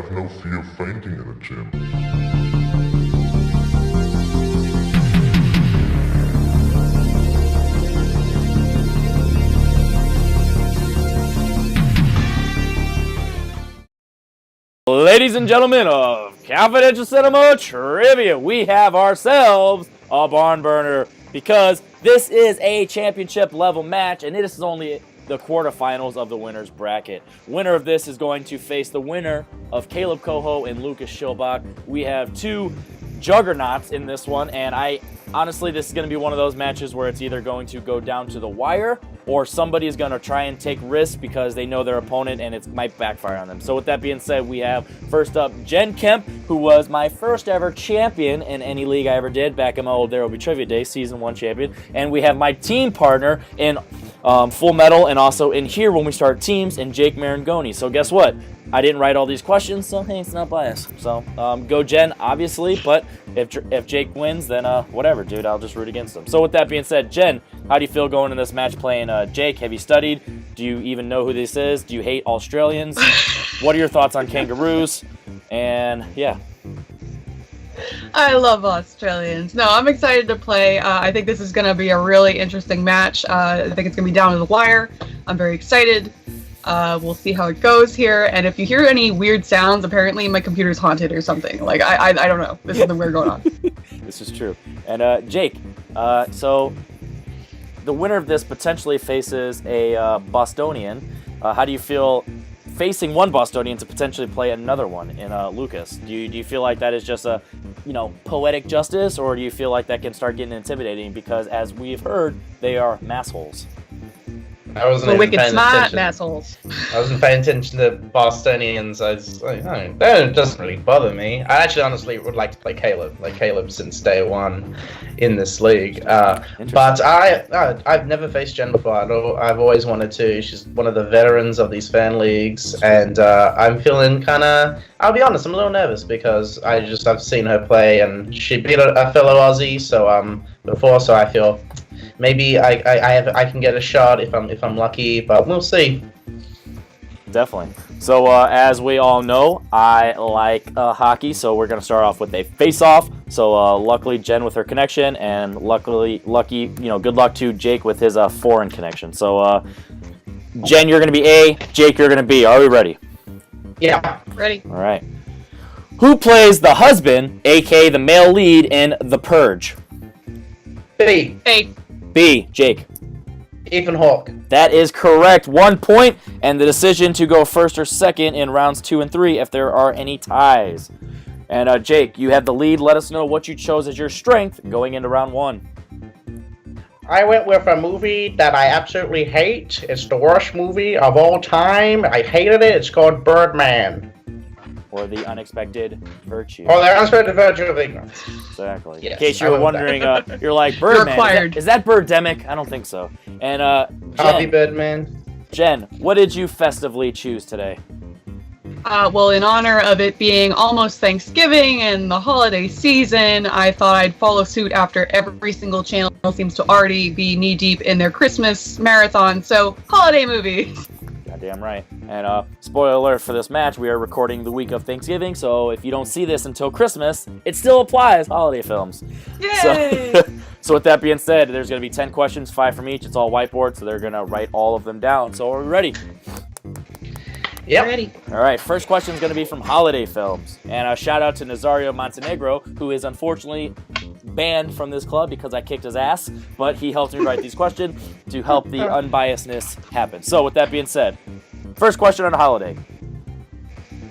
have no fear fainting in a gym. Ladies and gentlemen of Confidential Cinema Trivia, we have ourselves a barn burner because this is a championship level match and this is only the quarterfinals of the winner's bracket. Winner of this is going to face the winner of Caleb Coho and Lucas Schilbach. We have two juggernauts in this one, and honestly, this is going to be one of those matches where it's either going to go down to the wire or somebody is going to try and take risks because they know their opponent and it might backfire on them. So with that being said, we have first up Jen Kemp, who was my first ever champion in any league I ever did back in my old There Will Be Trivia Day, Season 1 champion. And we have my team partner in Full Metal and also in here when we start teams, and Jake Marangoni. So guess what? I didn't write all these questions, so hey, it's not biased. So go Jen, obviously, but if Jake wins, then whatever, dude, I'll just root against him. So with that being said, Jen, how do you feel going in this match playing Jake? Have you studied? Do you even know who this is? Do you hate Australians? What are your thoughts on kangaroos? And yeah. I love Australians. No, I'm excited to play. I think this is going to be a really interesting match. I think it's going to be down to the wire. I'm very excited. We'll see how it goes here. And if you hear any weird sounds, apparently my computer's haunted or something. Like, I don't know. There's something weird going on. This is true. And Jake, so the winner of this potentially faces a Bostonian. How do you feel facing one Bostonian to potentially play another one in Lucas? Do you feel like that is just a, poetic justice, or do you feel like that can start getting intimidating because, as we've heard, they are massholes? I wasn't even wicked paying smart attention. assholes. I wasn't paying attention to Bostonians. I was like, oh, that doesn't really bother me. I actually, honestly, would like to play Caleb. Like Caleb since day one in this league. But I've never faced Jen before. I've always wanted to. She's one of the veterans of these fan leagues, and I'm feeling kind of. I'll be honest, I'm a little nervous because I've seen her play, and she beat a fellow Aussie. So before, so I feel. Maybe I can get a shot if I'm lucky, but we'll see. Definitely. So as we all know, I like hockey, so we're gonna start off with a face-off. So luckily Jen with her connection, and good luck to Jake with his foreign connection. So Jen, you're gonna be A. Jake, you're gonna B. Are we ready? Yeah. Ready. All right. Who plays the husband, aka the male lead in The Purge? B. Hey. B. Jake. Ethan Hawke. That is correct. 1 point, and the decision to go first or second in rounds 2 and 3 if there are any ties. And Jake, you have the lead. Let us know what you chose as your strength going into round 1. I went with a movie that I absolutely hate. It's the worst movie of all time. I hated it. It's called Birdman. Or The Unexpected Virtue. Or The Unexpected Virtue of Ignorance. Exactly. Yes, in case you were wondering, you're like, Birdman, is that Birdemic? I don't think so. And I'll be Birdman. Jen, what did you festively choose today? Well, in honor of it being almost Thanksgiving and the holiday season, I thought I'd follow suit after every single channel seems to already be knee-deep in their Christmas marathon, so holiday movies. Goddamn right. And spoiler alert for this match, we are recording the week of Thanksgiving, so if you don't see this until Christmas, it still applies, holiday films. Yay! So with that being said, there's going to be 10 questions, 5 from each. It's all whiteboard, so they're going to write all of them down. So are we ready? Yep. Ready. All right, first question is going to be from holiday films. And a shout out to Nazario Montenegro, who is unfortunately banned from this club because I kicked his ass, but he helped me write these questions to help the unbiasedness happen. So with that being said, first question on holiday.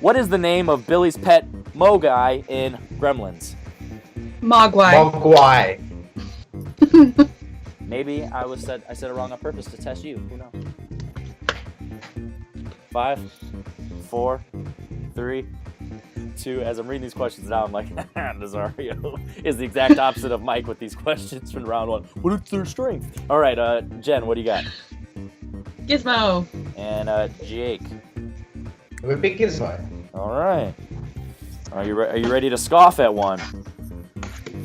What is the name of Billy's pet Mogai in Gremlins? Mogwai. Maybe I said it wrong on purpose to test you. Who knows? 5, 4, 3, 2. As I'm reading these questions now, I'm like, Nazario is the exact opposite of Mike with these questions from round 1. What is their strength? All right, Jen, what do you got? Gizmo. And Jake. With Big Gizmo. All right. Are you ready to scoff at one?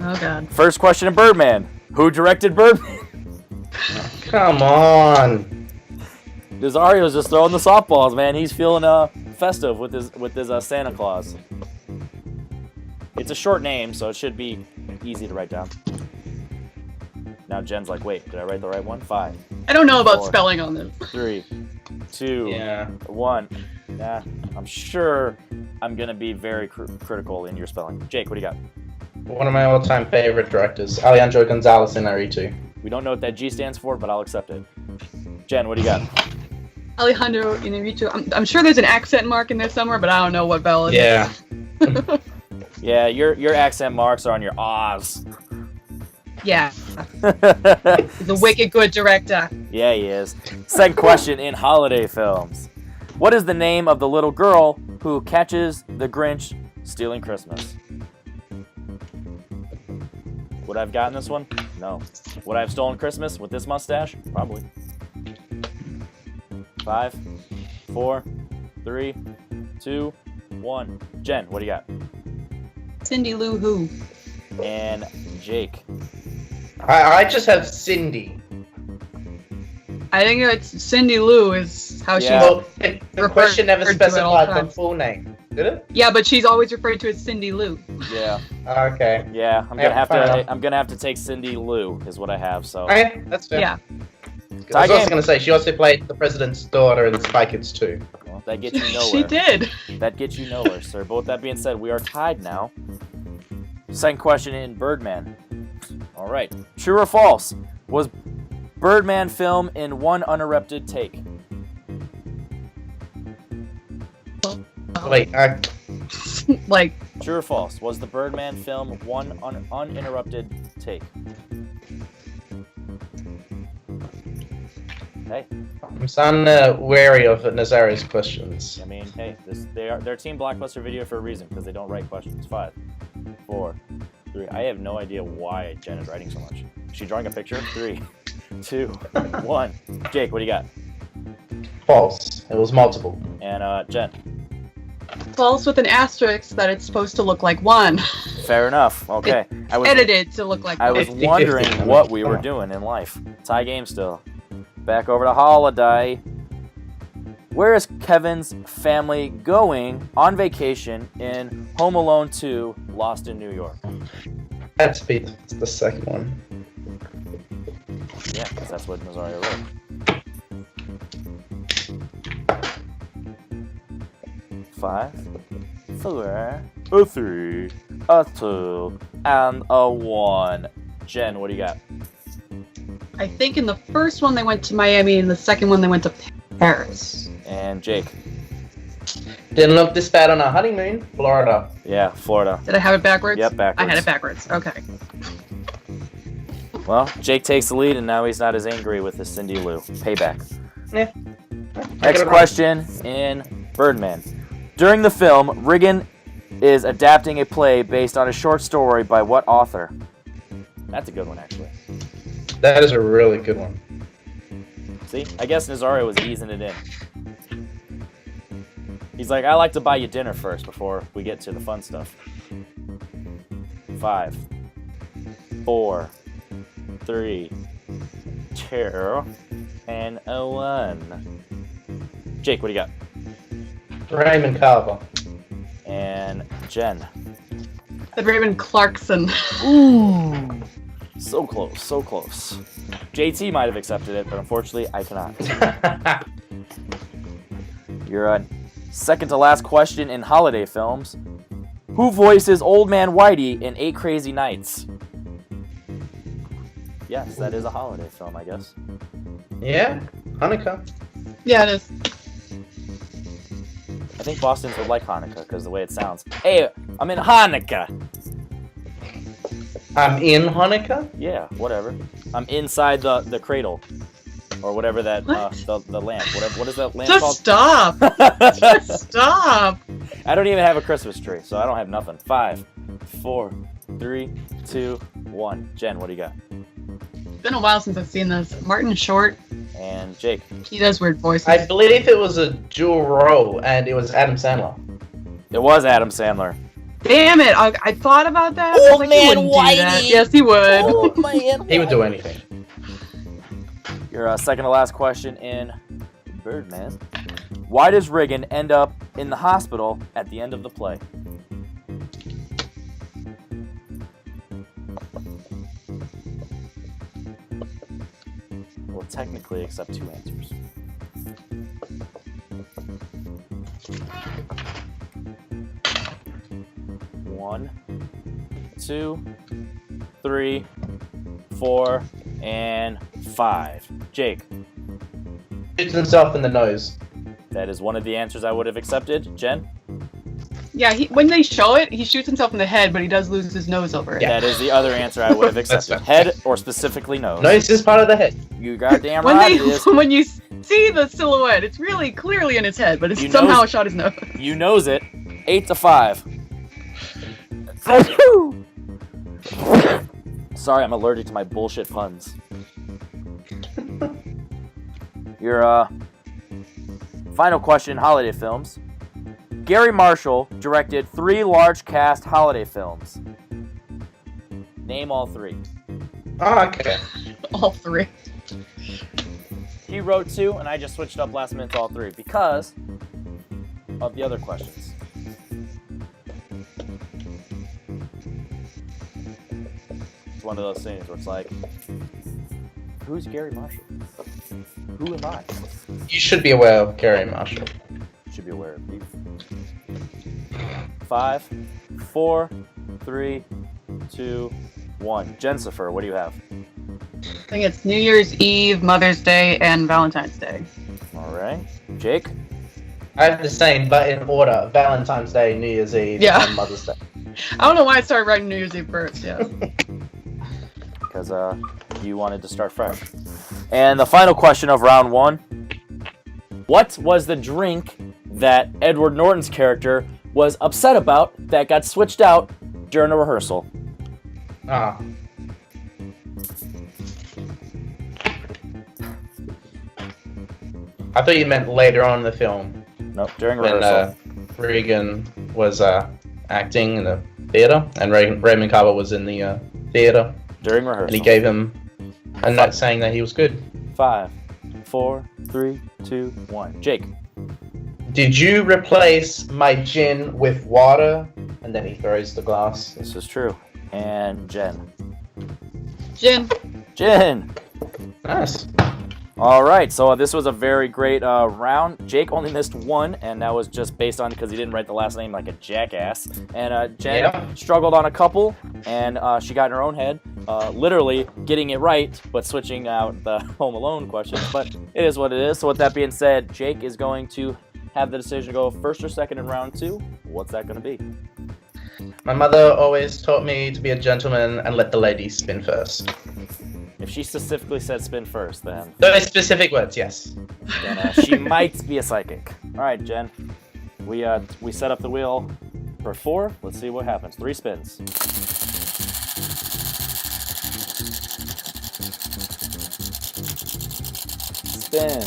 Oh, God. First question of Birdman. Who directed Birdman? Come on. Nazario's just throwing the softballs, man. He's feeling festive with his Santa Claus. It's a short name, so it should be easy to write down. Now Jen's like, wait, did I write the right one? 5. I don't know about 4, spelling on this. 3, 2, Yeah. 1. Nah, I'm sure I'm gonna be very critical in your spelling. Jake, what do you got? One of my all-time favorite directors, Alejandro Gonzalez Inarritu. We don't know what that G stands for, but I'll accept it. Jen, what do you got? Alejandro Inarritu. I'm sure there's an accent mark in there somewhere, but I don't know what vowel it is. Yeah. Yeah, your accent marks are on your ahs. Yeah. He's a wicked good director. Yeah, he is. Second question in holiday films. What is the name of the little girl who catches the Grinch stealing Christmas? Would I have gotten this one? No. Would I have stolen Christmas with this mustache? Probably. 5, 4, 3, 2, 1. Jen, what do you got? Cindy Lou Who. And Jake. I just have Cindy. I think it's Cindy Lou is how Yeah. Well, the question never referred to at all specified the times. full name, did it? Yeah, but she's always referred to as Cindy Lou. Yeah. Okay. Yeah, I'm Yeah, fair enough. gonna have to take Cindy Lou is what I have, so. Okay, that's fair. Yeah. Tie I was also game. going to say, she also played the president's daughter in Spy Kids 2. Well, that gets you nowhere. She did. That gets you nowhere, sir. But with that being said, we are tied now. Second question in Birdman. All right. True or false? Was Birdman film in one uninterrupted take? Wait, Like, True or false? Was the Birdman film one uninterrupted take? Hey, I'm sounding wary of Nazare's questions. I mean, hey, they're Team Blockbuster Video for a reason because they don't write questions. 5, 4, 3. I have no idea why Jen is writing so much. Is she drawing a picture? 3, 2, 1. Jake, what do you got? False. It was multiple. And Jen. false with an asterisk that it's supposed to look like one. Fair enough. Okay. Edited to look like I one. was 50-50. wondering what we were doing in life. Tie game still. Back over to Holiday. Where is Kevin's family going on vacation in Home Alone 2, Lost in New York? That's the second one. Yeah, because that's what Nazario wrote. 5, 4, 3, 2, and a 1. Jen, what do you got? I think in the first one they went to Miami, and the second one they went to Paris. And Jake. Didn't look this bad on our honeymoon, Florida. Yeah, Florida. Did I have it backwards? Yep, backwards. I had it backwards. Okay. Well, Jake takes the lead, and now he's not as angry with his Cindy Lou. Payback. Yeah. Next question in Birdman. During the film, Riggin is adapting a play based on a short story by what author? That's a good one, actually. That is a really good one. See? I guess Nazario was easing it in. He's like, I like to buy you dinner first before we get to the fun stuff. 5, 4, 3, 2, and a 1. Jake, what do you got? Raymond Carver. And Jen. The Raymond Clarkson. Ooh. So close, so close. JT might have accepted it, but unfortunately, I cannot. Your second to last question in holiday films. Who voices Old Man Whitey in 8 Crazy Nights? Yes, that is a holiday film, I guess. Yeah, Hanukkah. Yeah, it is. I think Bostons would like Hanukkah because the way it sounds. Hey, I'm in Hanukkah. I'm in Hanukkah? Yeah, whatever. I'm inside the cradle. Or whatever that, What? the lamp. What is that lamp Just called? stop. Just stop. I don't even have a Christmas tree, so I don't have nothing. 5, 4, 3, 2, 1. Jen, what do you got? It's been a while since I've seen this. Martin Short, And Jake. he does weird voices. I believe it was a dual role, and it was Adam Sandler. It was Adam Sandler. Damn it! I thought about that. I was Old like, Man he wouldn't do that. Whitey. Yes, he would. Oh, man. He would do anything. Your second to last question in Birdman. Why does Riggin end up in the hospital at the end of the play? We'll technically accept 2 answers. One, 2, 3, 4, and 5. Jake. Shoots himself in the nose. That is one of the answers I would have accepted. Jen? Yeah, when they show it, he shoots himself in the head, but he does lose his nose over it. Yeah. That is the other answer I would have accepted. Head or specifically nose? Nose is part of the head. You goddamn right it is. When you see the silhouette, it's really clearly in his head, but it's You somehow nose- shot his nose. You knows it. 8-5. Sorry, I'm allergic to my bullshit puns. Your final question, holiday films. Gary Marshall directed 3 large cast holiday films. Name all 3. Oh, okay. All 3. He wrote 2, and I just switched up last minute to all 3 because of the other questions. It's one of those things where it's like, who's Gary Marshall? Who am I? You should be aware of Gary Marshall. Should be aware of you. 5, 4, 3, 2, 1. Jensifer, what do you have? I think it's New Year's Eve, Mother's Day, and Valentine's Day. All right. Jake? I have the same, but in order. Valentine's Day, New Year's Eve, Yeah. and Mother's Day. I don't know why I started writing New Year's Eve first, yeah. Because you wanted to start fresh. And the final question of round 1. What was the drink that Edward Norton's character was upset about that got switched out during a rehearsal? Ah. I thought you meant later on in the film Nope, during when rehearsal. Regan was acting in the theater and Raymond Carver was in the theater During rehearsal. and he gave him a note saying that he was good. 5, 4, 3, 2, 1. Jake. Did you replace my gin with water? And then he throws the glass. This is true. And Jen. Gin. Jen! Nice. All right, so this was a very great round. Jake only missed 1, and that was just based on because he didn't write the last name like a jackass. And Jen struggled on a couple, and she got in her own head, literally getting it right, but switching out the Home Alone questions. But it is what it is. So with that being said, Jake is going to have the decision to go first or second in round 2. What's that going to be? My mother always taught me to be a gentleman and let the ladies spin first. If she specifically said spin first, then Those specific words, yes. she might be a psychic. All right, Jen. We set up the wheel for 4. Let's see what happens. 3 spins. Spin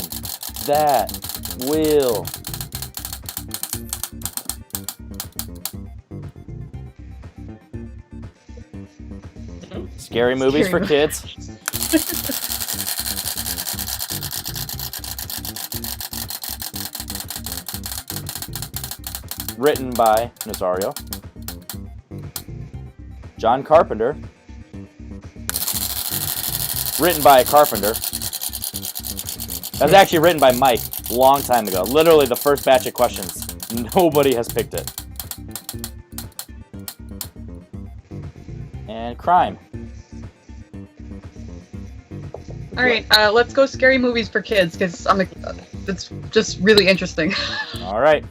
that wheel. Scary movies for kids. Written by Nazario. John Carpenter. Written by Carpenter. That was actually written by Mike a long time ago. Literally the first batch of questions. Nobody has picked it. And crime. All right, let's go scary movies for kids because it's just really interesting. All right.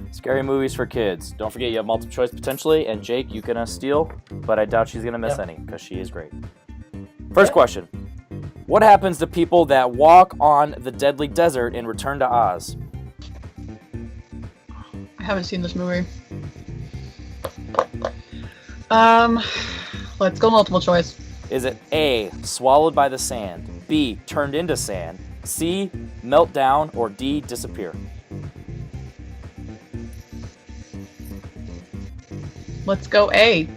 Scary movies for kids. Don't forget you have multiple choice potentially, and Jake, you can steal, but I doubt she's gonna miss any because she is great. First question: what happens to people that walk on the deadly desert in Return to Oz? I haven't seen this movie. Let's go multiple choice. Is it A, swallowed by the sand, B, turned into sand, C, melt down, or D, disappear? Let's go A.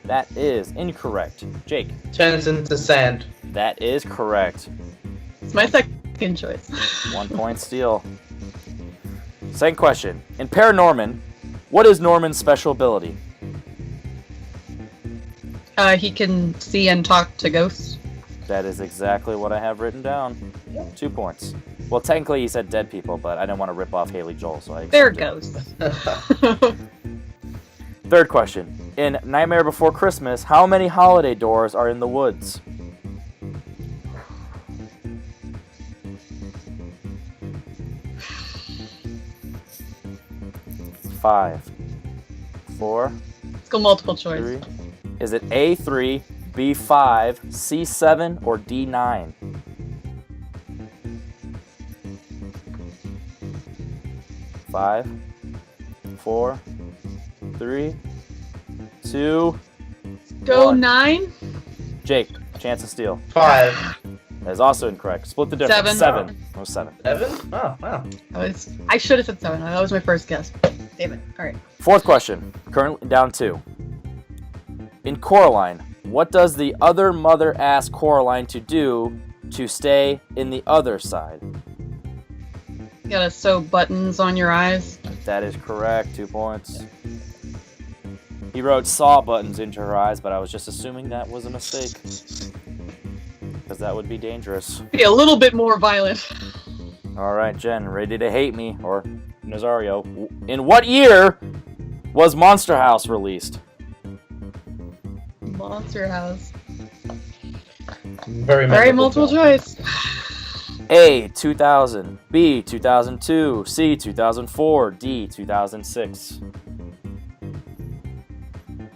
That is incorrect. Jake. Turns into sand. That is correct. It's my second Good choice. 1 point steal. Second question. In Paranorman, what is Norman's special ability? He can see and talk to ghosts. That is exactly what I have written down. 2 points. Well, technically he said dead people, but I didn't want to rip off Haley Joel, so I... They're ghosts. Third question. In Nightmare Before Christmas, how many holiday doors are in the woods? 5, 4, Let's go multiple choice. 3. Is it A3, B5, C7, or D9? Five, 4, 3, 2. Go 1. 9. Jake, chance to steal. 5. That is also incorrect. Split the difference. 7. Oh, 7. 7? Oh, wow. I should have said 7. That was my first guess. Damn it. All right. Fourth question. Currently down 2. In Coraline, what does the other mother ask Coraline to do to stay in the other side? You gotta sew buttons on your eyes. That is correct. 2 points. He wrote saw buttons into her eyes, but I was just assuming that was a mistake. Because that would be dangerous. Be a little bit more violent. Alright, Jen, ready to hate me, or Nazario. In what year was Monster House released? Monster House. Very Very multiple choice. A, 2000, B, 2002, C, 2004, D, 2006.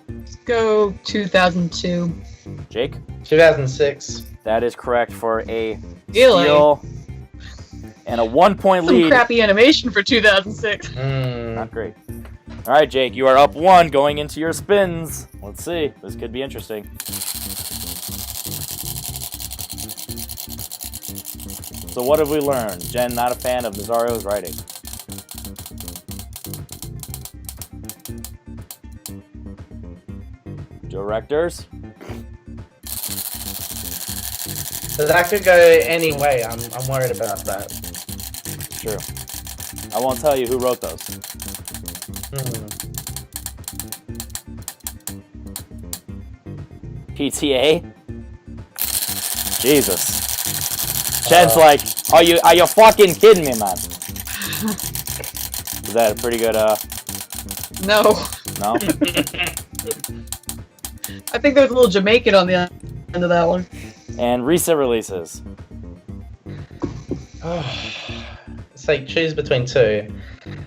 Let's go 2002. Jake? 2006. That is correct for a Really? steal and a 1 point Some lead. crappy animation for 2006. Not great. All right, Jake, you are up 1 going into your spins. Let's see. This could be interesting. So what have we learned? Jen, not a fan of Nazario's writing. Directors? So that could go any way. I'm worried about that. True. I won't tell you who wrote those. PTA? Jesus. Jen's like, are you fucking kidding me, man? Is that a pretty good, No. no? I think there's a little Jamaican on the end of that one. And recent releases. It's like choose between 2.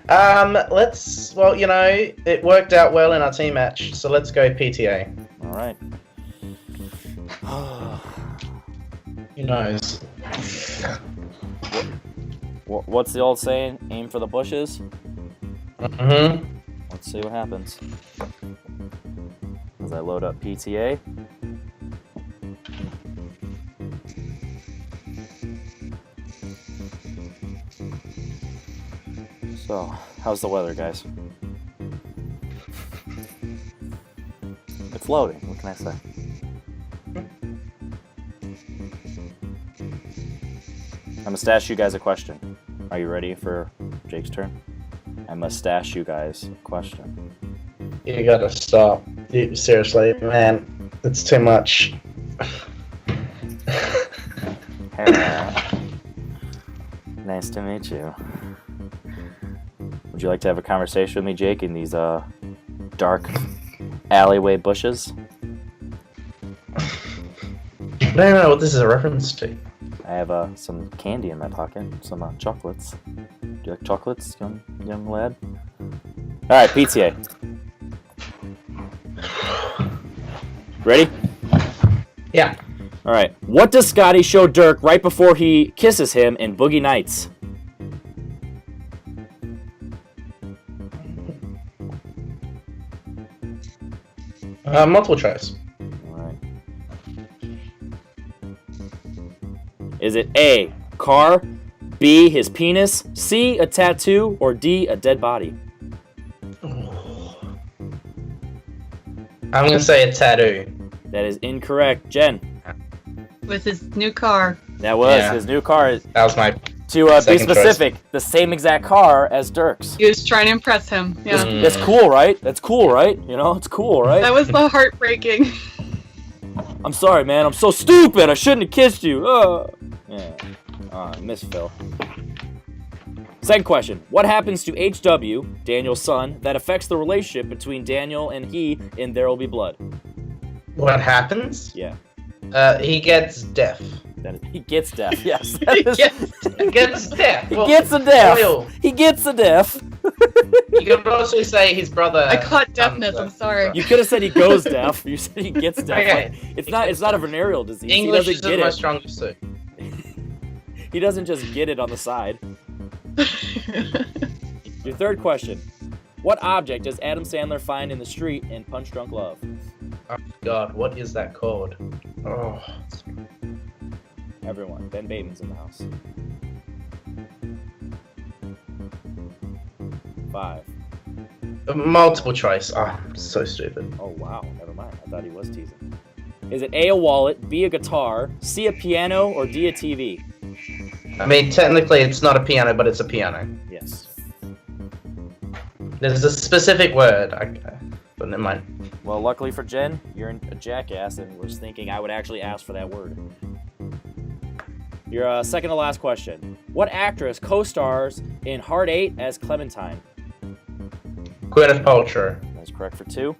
Well, you know, it worked out well in our team match, so let's go PTA. All right. Who knows? What's the old saying? Aim for the bushes? Mm-hmm. Let's see what happens. As I load up PTA. So, how's the weather, guys? It's loading. What can I say? I must ask you guys a question. Are you ready for Jake's turn? I must ask you guys a question. You gotta stop. Seriously, man. It's too much. Nice to meet you. Would you like to have a conversation with me, Jake, in these dark alleyway bushes? I don't know what this is a reference to. I have some candy in my pocket, some chocolates. Do you like chocolates, young lad? All right, PTA. Ready? Yeah. All right. What does Scotty show Dirk right before he kisses him in Boogie Nights? Multiple choice. All right. Is it A, car, B, his penis, C, a tattoo, or D, a dead body? I'm gonna say a tattoo. That is incorrect. Jen. With his new car. That was Yeah. his new car. That was my To be second specific, the same exact car as Dirk's. He was trying to impress him. Yeah. That's cool, right? That's cool, right? You know, it's cool, right? That was the heartbreaking. I'm sorry, man. I'm so stupid. I shouldn't have kissed you. Yeah. I miss Phil. Second question. What happens to HW, Daniel's son, that affects the relationship between Daniel and he in There Will Be Blood? What happens? Yeah. He gets deaf. He gets deaf, yes. He gets He gets deaf. He gets a deaf. Oil. He gets a deaf. You could also say his brother. I caught deafness. I'm sorry. You could have said he goes deaf. You said he gets deaf. Okay. Like, it's not a venereal disease. English he is doesn't my get it. strongest suit. He doesn't just get it on the side. Your third question. What object does Adam Sandler find in the street in Punch Drunk Love? Oh God, what is that called? Oh. Everyone. Ben Bateman's in the house. 5. Multiple choice. Oh, I'm so stupid. Oh, wow. Never mind. I thought he was teasing. Is it A, a wallet, B, a guitar, C, a piano, or D, a TV? I mean, technically it's not a piano, but it's a piano. Yes. There's a specific word. But never mind. Well, luckily for Jen, you're a jackass and was thinking I would actually ask for that word. Your second to last question. What actress co-stars in Hard 8 as Clementine? Gwyneth Paltrow. That's correct for 2.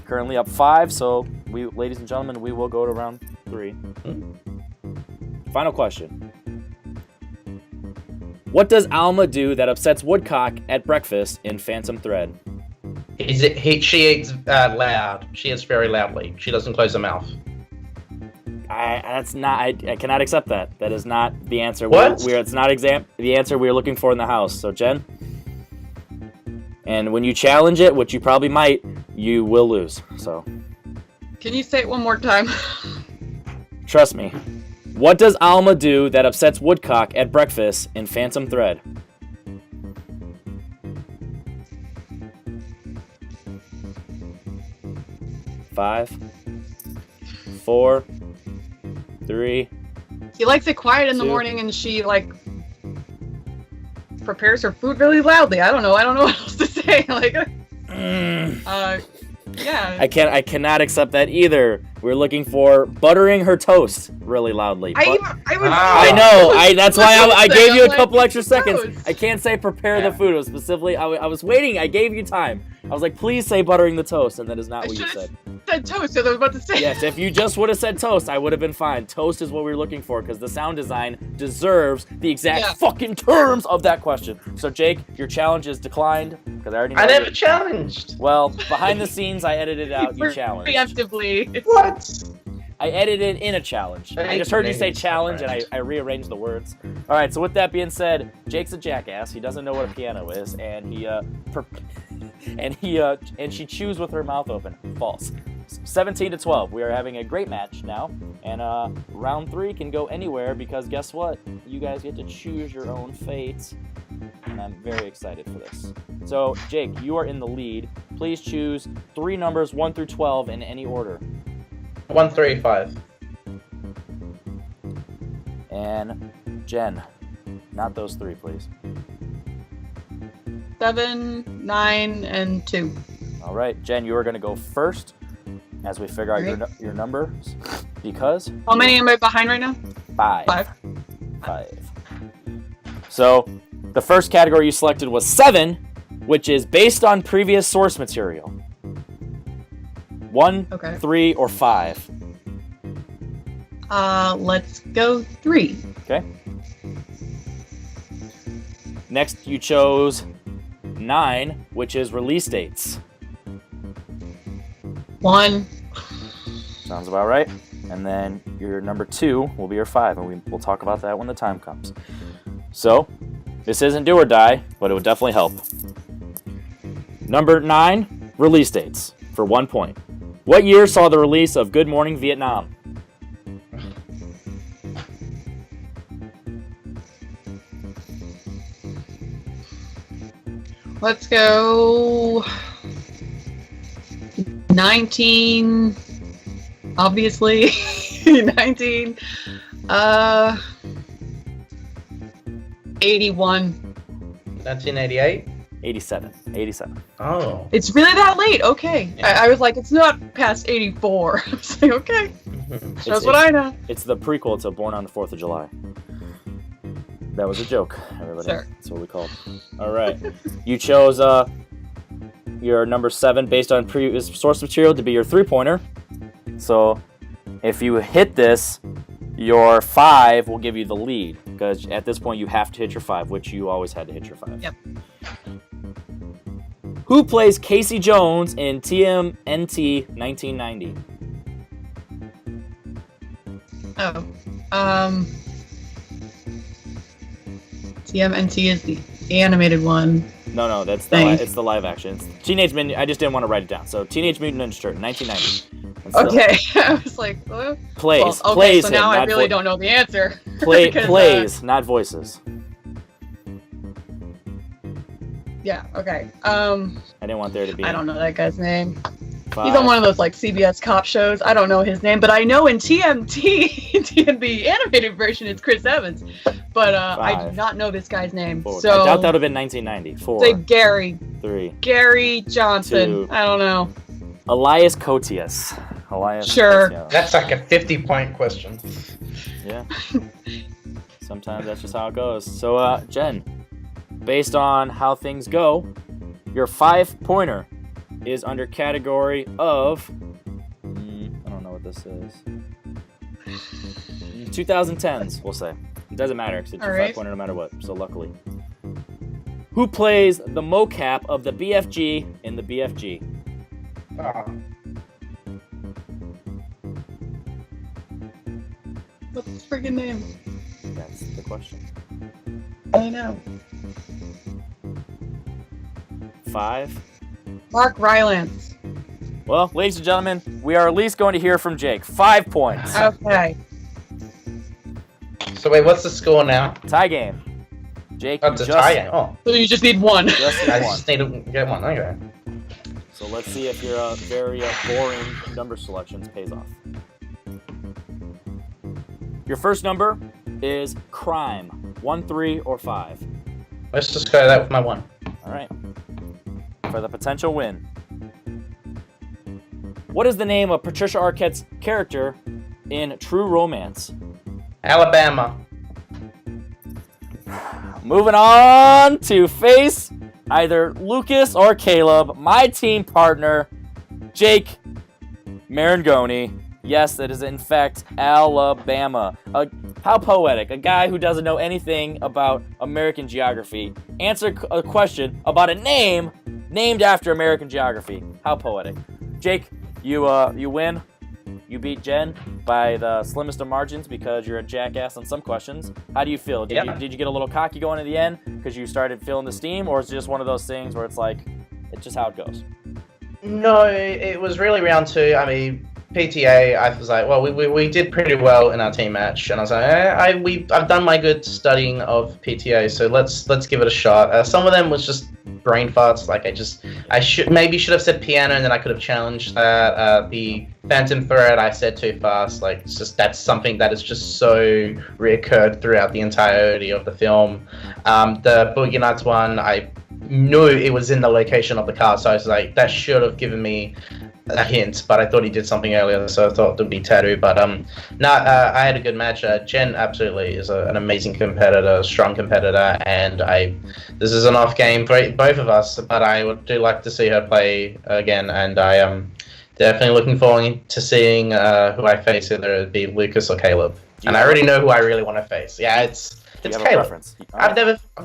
Currently up 5, so ladies and gentlemen, we will go to round 3. Final question. What does Alma do that upsets Woodcock at breakfast in Phantom Thread? She eats loud. She eats very loudly. She doesn't close her mouth. I cannot accept that. That is not the answer. What? It's not the answer we are looking for in the house. So, Jen. And when you challenge it, which you probably might, you will lose. So. Can you say it one more time? Trust me. What does Alma do that upsets Woodcock at breakfast in Phantom Thread? 5, 4, 3. He likes it quiet in the 2. morning, and she prepares her food really loudly. I don't know what else to say. Yeah. I cannot accept that either. We're looking for buttering her toast really loudly. I know. That's why I gave you a couple like, extra seconds. toast. I can't say prepare the food. It was specifically, I was waiting. I gave you time. I was like, please say buttering the toast, and that is not what you said. Said toast, so I was about to say. Yes, if you just would have said toast, I would have been fine. Toast is what we were looking for because the sound design deserves the exact fucking terms of that question. So, Jake, your challenge is declined because I already know. I never challenged. Well, behind the scenes, I edited out you challenged. Preemptively. What? I edited in a challenge. I just heard you say challenge, and I rearranged the words. All right, so with that being said, Jake's a jackass. He doesn't know what a piano is, and she chews with her mouth open. False. 17-12. We are having a great match now, and round 3 can go anywhere because guess what? You guys get to choose your own fate, and I'm very excited for this. So, Jake, you are in the lead. Please choose 3 numbers 1 through 12 in any order. 1, 3, 5. And Jen, not those 3, please. 7, 9, and 2. All right, Jen, you are going to go first as we figure out your numbers because. How many am I behind right now? 5. So the first category you selected was 7, which is based on previous source material. 1, 3, or 5. Let's go 3. Okay. Next, you chose 9, which is release dates. 1. Sounds about right. And then your number 2 will be your 5, and we'll talk about that when the time comes. So, this isn't do or die, but it would definitely help. Number 9, release dates, for 1 point. What year saw the release of Good Morning Vietnam? Let's go 19, obviously, 19, Uh, 81. 1988. 87. 87. Oh. It's really that late? Okay. Yeah. I was like, it's not past 84. I was like, okay. That's what I know. It's the prequel to Born on the 4th of July. That was a joke, everybody. Sure. That's what we called. All right. You chose your number 7 based on previous source material to be your 3-pointer. So if you hit this, your 5 will give you the lead, because at this point you have to hit your 5, which you always had to hit your 5. Yep. Who plays Casey Jones in TMNT 1990? Oh. TMNT is the animated one. No, that's it's the live action. It's Teenage Mutant. I just didn't want to write it down. So Teenage Mutant Ninja Turtle, 1990. Okay, I was like, what? Plays. Well, okay, plays. so now him, I really don't know the answer. Because, plays, not voices. Yeah. Okay. I didn't want there to be. I don't know that guy's name. 5. He's on one of those like CBS cop shows. I don't know his name, but I know in TMT, in the animated version, it's Chris Evans. But I do not know this guy's name. 4. So I doubt that would have been 1990. 4. say Gary. 3. Gary Johnson. 2. I don't know. Elias Koteas. Sure. Koteas. That's like a 50-point question. Yeah. Sometimes that's just how it goes. So, Jen, based on how things go, your 5-pointer is under category of, I don't know what this is, 2010s, we'll say. It doesn't matter, because it's your 5-pointer no matter what, so luckily. Who plays the mocap of the BFG in the BFG? What's his friggin' name? That's the question. I know. 5. Mark Rylance. Well, ladies and gentlemen, we are at least going to hear from Jake. 5 points. Okay. So wait, what's the score now? Tie game. Jake, Oh, you it's a just, tie game. Oh, So you just need one. just need I one. just need to get one. Okay. So let's see if your very boring number selections pays off. Your first number is crime. 1, 3, or 5. Let's just go that with my 1. All right. For the potential win. What is the name of Patricia Arquette's character in True Romance? Alabama. Moving on to face either Lucas or Caleb, my team partner, Jake Marangoni. Yes, that is in fact Alabama. How poetic. A guy who doesn't know anything about American geography answer a question about a name named after American geography. How poetic. Jake, you win. You beat Jen by the slimmest of margins because you're a jackass on some questions. How do you feel? Did you get a little cocky going to the end because you started feeling the steam, or is it just one of those things where it's like, it's just how it goes? No, it was really round 2. I mean, PTA, I was like, well, we did pretty well in our team match, and I was like, I've done my good studying of PTA, so let's give it a shot. Some of them was just brain farts, like I should have said piano, and then I could have challenged that. The Phantom Thread I said too fast, like it's just that's something that is just so reoccurred throughout the entirety of the film. The Boogie Nights one, I knew it was in the location of the car, so I was like, that should have given me a hint, but I thought he did something earlier, so I thought it would be Tattoo. But I had a good match. Jen absolutely is an amazing competitor, strong competitor, and this is an off game for both of us, but I do like to see her play again, and I am definitely looking forward to seeing who I face, either it be Lucas or Caleb. And I already know who I really want to face. Yeah, it's Caleb. I've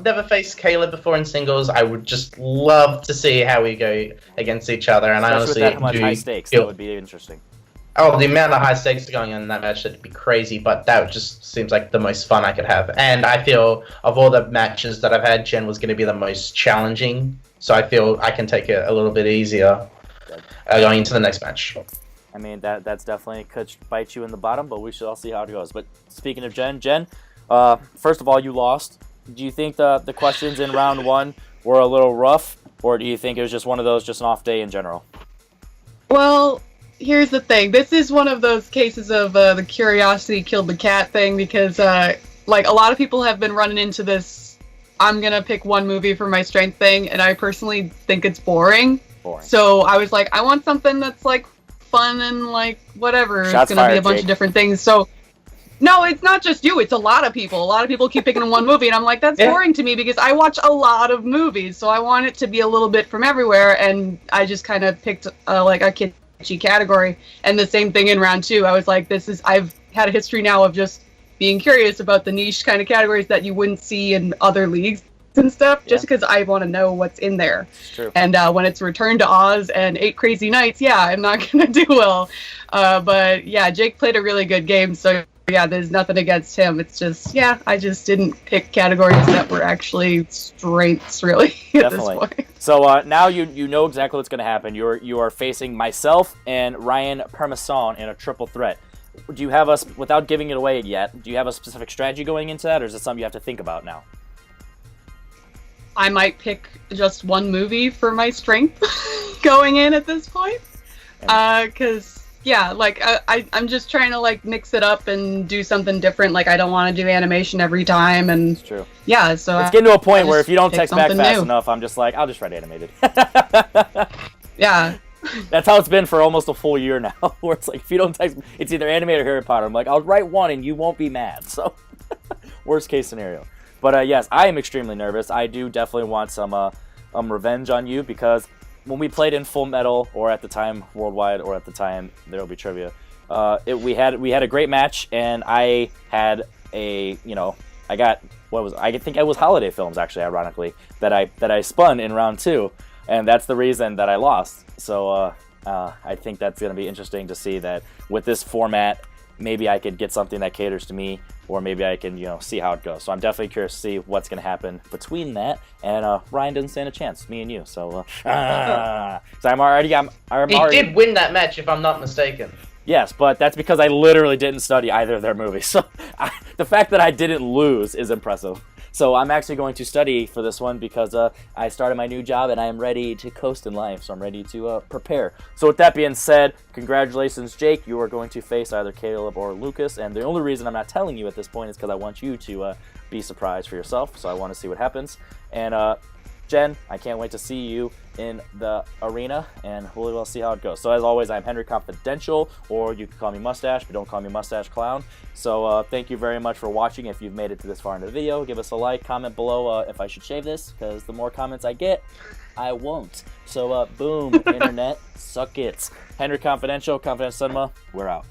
never faced Caleb before in singles. I would just love to see how we go against each other, and Especially I honestly with that much high stakes, that would be interesting. Oh, the amount of high stakes going on in that match, that'd be crazy, but that just seems like the most fun I could have. And I feel, of all the matches that I've had, Jen was going to be the most challenging, so I feel I can take it a little bit easier going into the next match. I mean, that's definitely could bite you in the bottom, but we should all see how it goes. But speaking of Jen, first of all, you lost. Do you think the questions in round 1 were a little rough, or do you think it was just one of those, just an off day in general? Well, here's the thing. This is one of those cases of the curiosity killed the cat thing because, like, a lot of people have been running into this. I'm gonna pick one movie for my strength thing, and I personally think it's boring. So I was like, I want something that's like fun and like whatever. Shots it's gonna fired, be a bunch Jake. of different things. So. No, it's not just you. It's a lot of people. A lot of people keep picking one movie, and I'm like, that's boring to me because I watch a lot of movies. So I want it to be a little bit from everywhere, and I just kind of picked like a kitschy category. And the same thing in round 2. I was like, I've had a history now of just being curious about the niche kind of categories that you wouldn't see in other leagues and stuff, just because I want to know what's in there. It's true. And when it's Return to Oz and 8 Crazy Nights, yeah, I'm not going to do well. But yeah, Jake played a really good game, so yeah, there's nothing against him. It's just, yeah, I just didn't pick categories that were actually strengths, really, at Definitely. this point. So now you know exactly what's going to happen. You are facing myself and Ryan Permasson in a triple threat. Do you have us, without giving it away yet, do you have a specific strategy going into that, or is it something you have to think about now? I might pick just one movie for my strength going in at this point. Because... yeah, like, I'm just trying to, like, mix it up and do something different. Like, I don't want to do animation every time, and... It's true. Yeah, so... It's getting to a point where if you don't text back fast new. enough, I'm just like, I'll just write animated. Yeah. That's how it's been for almost a full year now, where it's like, if you don't text... It's either animated or Harry Potter. I'm like, I'll write one and you won't be mad, so... Worst case scenario. But, yes, I am extremely nervous. I do definitely want some revenge on you, because... when we played in Full Metal, or at the time Worldwide, or at the time There Will Be Trivia, we had a great match, and I had I think it was holiday films, actually, ironically, that I spun in round 2, and that's the reason that I lost. So I think that's going to be interesting to see that with this format, maybe I could get something that caters to me, or maybe I can, see how it goes. So I'm definitely curious to see what's going to happen between that, and Ryan doesn't stand a chance, me and you. So, so I'm already... He did win that match, if I'm not mistaken. Yes, but that's because I literally didn't study either of their movies. So the fact that I didn't lose is impressive. So I'm actually going to study for this one because I started my new job and I am ready to coast in life. So I'm ready to prepare. So with that being said, congratulations, Jake. You are going to face either Caleb or Lucas. And the only reason I'm not telling you at this point is because I want you to be surprised for yourself. So I want to see what happens. And Jen, I can't wait to see you in the arena, and we'll see how it goes. So as always, I'm Henry Confidential, or you can call me Mustache, but don't call me Mustache Clown. So thank you very much for watching. If you've made it to this far in the video, give us a like, comment below if I should shave this, because the more comments I get, I won't. So boom, internet, suck it. Henry Confidential, Confidential Cinema, we're out.